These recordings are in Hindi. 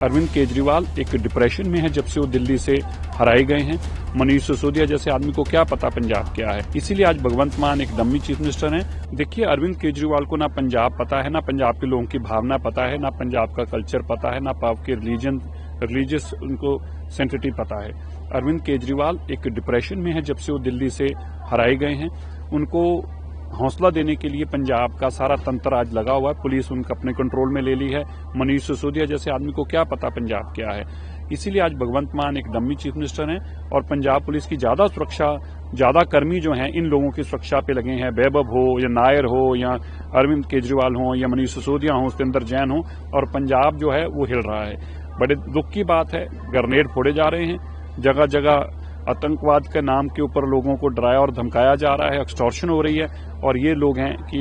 अरविंद केजरीवाल एक डिप्रेशन में है जब से वो दिल्ली से हराए गए हैं। मनीष सिसोदिया जैसे आदमी को क्या पता पंजाब क्या है, इसीलिए आज भगवंत मान एक डम्मी चीफ मिनिस्टर हैं। देखिए, अरविंद केजरीवाल को ना पंजाब पता है, ना पंजाब के लोगों की भावना पता है, ना पंजाब का कल्चर पता है, ना पाप के रिलीजियस उनको सेंसिटिव पता है। अरविंद केजरीवाल एक डिप्रेशन में है जब से वो दिल्ली से हराए गए हैं। उनको हौसला देने के लिए पंजाब का सारा तंत्र आज लगा हुआ है। पुलिस उनको अपने कंट्रोल में ले ली है। मनीष सिसोदिया जैसे आदमी को क्या पता पंजाब क्या है, इसीलिए आज भगवंत मान एक डम्मी चीफ मिनिस्टर हैं और पंजाब पुलिस की ज्यादा सुरक्षा, ज्यादा कर्मी जो हैं इन लोगों की सुरक्षा पे लगे हैं। वैभव हो या नायर हो या अरविंद केजरीवाल हो या मनीष सिसोदिया हो, सतेंद्र जैन हो, और पंजाब जो है वो हिल रहा है। बड़े दुख की बात है, ग्रेनेड फोड़े जा रहे हैं, जगह जगह आतंकवाद के नाम के ऊपर लोगों को डराया और धमकाया जा रहा है, एक्सटॉर्शन हो रही है, और ये लोग हैं कि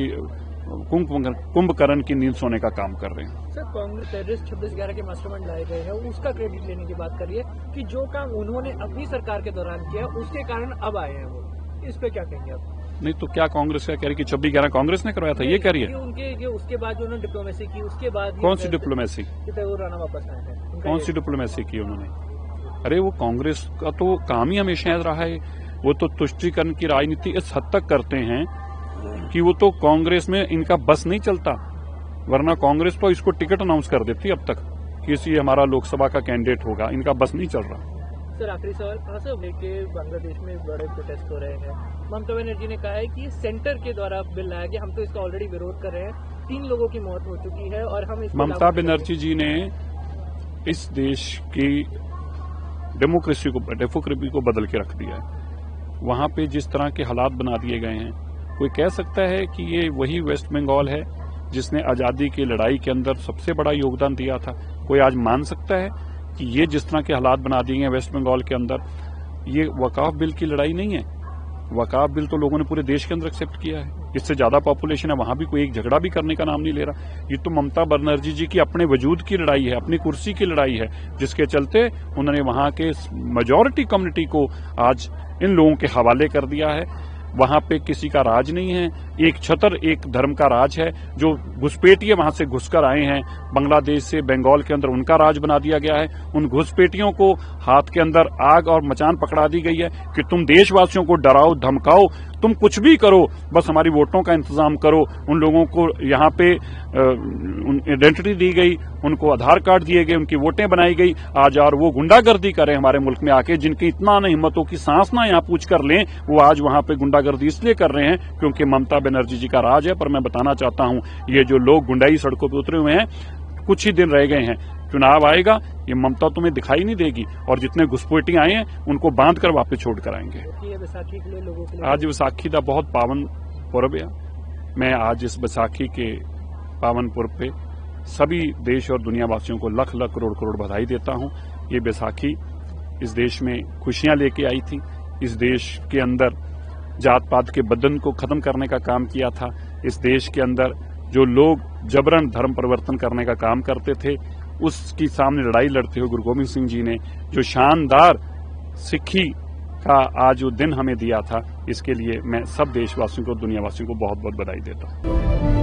कुंभकर्ण की नींद सोने का काम कर रहे हैं। सर, कांग्रेस टेररिस्ट 26/11 के मास्टरमाइंड लाए गए हैं, उसका क्रेडिट लेने की बात करिए कि जो काम उन्होंने अपनी सरकार के दौरान किया उसके कारण अब आए हैं वो, इस पे क्या कहेंगे आप? नहीं तो क्या कांग्रेस क्या कह रही कि 26/11 कांग्रेस ने करवाया था, ये कह रही है? उनके उसके बाद जो उन्होंने डिप्लोमेसी की, उसके बाद कौन सी डिप्लोमेसी? राणा वापस आए हैं, कौन सी डिप्लोमेसी की उन्होंने? अरे वो कांग्रेस का तो काम ही हमेशा रहा है, वो तो तुष्टीकरण की राजनीति इस हद तक करते हैं कि वो तो कांग्रेस में इनका बस नहीं चलता, वरना कांग्रेस तो इसको टिकट अनाउंस कर देती अब तक कि इसी हमारा लोकसभा का कैंडिडेट होगा, इनका बस नहीं चल रहा। सर, आखिरी सवाल, कहाँ से लेके बांग्लादेश में बड़े प्रोटेस्ट हो रहे हैं? ममता बनर्जी ने कहा है कि सेंटर के द्वारा बिल लाया गया, हम तो इसका ऑलरेडी विरोध कर रहे हैं, 3 लोगों की मौत हो चुकी है और हम ममता बनर्जी जी ने इस देश की डेमोक्रेसी को बदल के रख दिया है। वहां पे जिस तरह के हालात बना दिए गए हैं, कोई कह सकता है कि ये वही वेस्ट बंगाल है जिसने आजादी की लड़ाई के अंदर सबसे बड़ा योगदान दिया था? कोई आज मान सकता है कि ये जिस तरह के हालात बना दिए हैं वेस्ट बंगाल के अंदर, ये वकाफ बिल की लड़ाई नहीं है? वकाफ बिल तो लोगों ने पूरे देश के अंदर एक्सेप्ट किया है, इससे ज्यादा पॉपुलेशन है, वहां भी कोई एक झगड़ा भी करने का नाम नहीं ले रहा। ये तो ममता बनर्जी जी की अपने वजूद की लड़ाई है, अपनी कुर्सी की लड़ाई है, जिसके चलते उन्होंने वहां के मेजॉरिटी कम्युनिटी को आज इन लोगों के हवाले कर दिया है। वहां पे किसी का राज नहीं है, एक छतर एक धर्म का राज है। जो घुसपैठिए वहां से घुसकर आए हैं बांग्लादेश से बंगाल के अंदर, उनका राज बना दिया गया है। उन घुसपैठियों को हाथ के अंदर आग और मचान पकड़ा दी गई है कि तुम देशवासियों को डराओ धमकाओ, तुम कुछ भी करो, बस हमारी वोटों का इंतजाम करो। उन लोगों को यहाँ पे आइडेंटिटी दी गई, उनको आधार कार्ड दिए गए, उनकी वोटें बनाई गई। आज और वो गुंडागर्दी करें हमारे मुल्क में आके, जिनकी इतना न हिम्मतों की सांस ना यहाँ पूछ कर लें, वो आज वहां पे गुंडागर्दी इसलिए कर रहे हैं क्योंकि ममता बनर्जी जी का राज है। पर मैं बताना चाहता हूं, ये जो लोग गुंडाई सड़कों पर उतरे हुए हैं, कुछ ही दिन रह गए हैं, चुनाव आएगा, ये ममता तुम्हें दिखाई नहीं देगी, और जितने घुसपैठी आए हैं उनको बांध कर वापस छोड़ कर आएंगे। आज विसाखी का बहुत पावन पर्व है। मैं आज इस विसाखी के पावन पर्व पे सभी देश और दुनिया वासियों को लख लख करोड़ करोड़ बधाई देता हूं। ये बैसाखी इस देश में खुशियां लेके आई थी, इस देश के अंदर जात पात के बंधन को खत्म करने का काम किया था। इस देश के अंदर जो लोग जबरन धर्म परिवर्तन करने का काम करते थे, उसकी सामने लड़ाई लड़ते हुए गुरु गोविंद सिंह जी ने जो शानदार सिक्खी का आज जो दिन हमें दिया था, इसके लिए मैं सब देशवासियों को, दुनियावासियों को बहुत बहुत बधाई देता हूं।